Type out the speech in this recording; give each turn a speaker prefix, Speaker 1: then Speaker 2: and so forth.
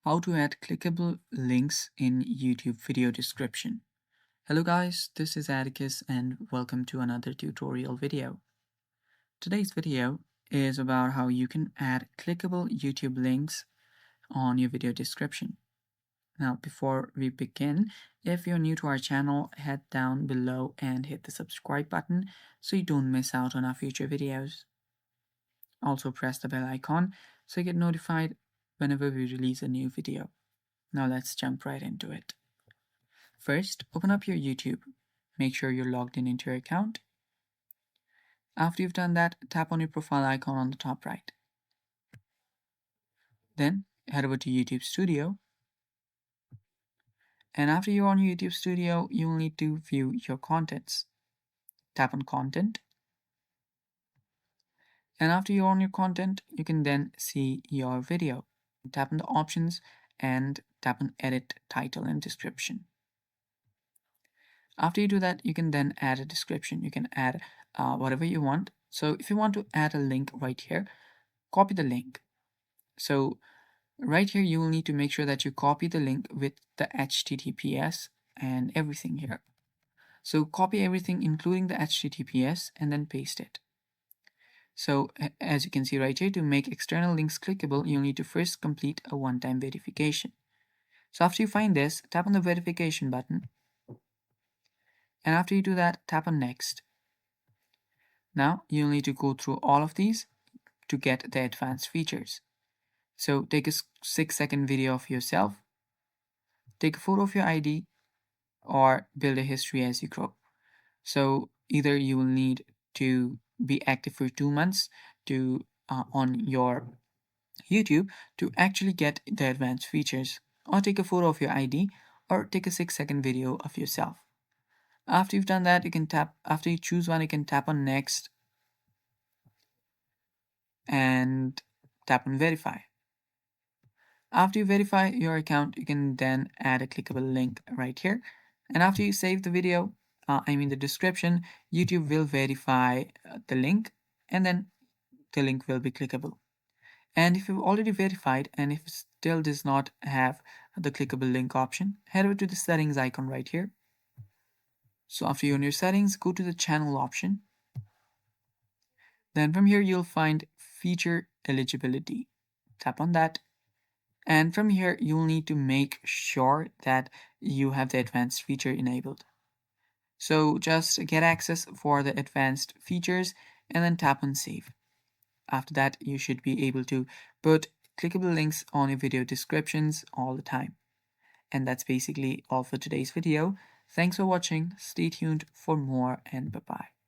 Speaker 1: How to add clickable links in YouTube video description. Hello guys, this is Atticus and welcome to another tutorial video. Today's video is about how you can add clickable YouTube links on your video description. Now before we begin, if you're new to our channel, head down below and hit the subscribe button so you don't miss out on our future videos. Also press the bell icon so you get notified whenever we release a new video. Now let's jump right into it. First, open up your YouTube. Make sure you're logged in into your account. After you've done that, tap on your profile icon on the top right. Then head over to YouTube Studio. And after you're on YouTube Studio, you'll need to view your contents. Tap on Content. And after you're on your content, you can then see your video. Tap on the options and tap on Edit Title and Description. After you do that, you can then add a description. You can add whatever you want. So if you want to add a link right here, copy the link. So right here, you will need to make sure that you copy the link with the HTTPS and everything here. So copy everything, including the HTTPS, and then paste it. So as you can see right here, to make external links clickable, you'll need to first complete a one-time verification. So after you find this, tap on the verification button. And after you do that, tap on Next. Now you'll need to go through all of these to get the advanced features. So take a 6-second video of yourself, take a photo of your ID, or build a history as you grow. So either you will need to be active for 2 months to on your YouTube to actually get the advanced features, or take a photo of your ID, or take a 6-second video of yourself. After you've done that, after you choose one, you can tap on Next and tap on Verify. After you verify your account, you can then add a clickable link right here. And after you save the video, the description, YouTube will verify the link, and then the link will be clickable. And if you've already verified and if it still does not have the clickable link option, head over to the settings icon right here. So after you're in your settings, go to the channel option. Then from here, you'll find feature eligibility. Tap on that. And from here, you'll need to make sure that you have the advanced feature enabled. So just get access for the advanced features and then tap on Save. After that, you should be able to put clickable links on your video descriptions all the time. And that's basically all for today's video. Thanks for watching. Stay tuned for more, and bye-bye.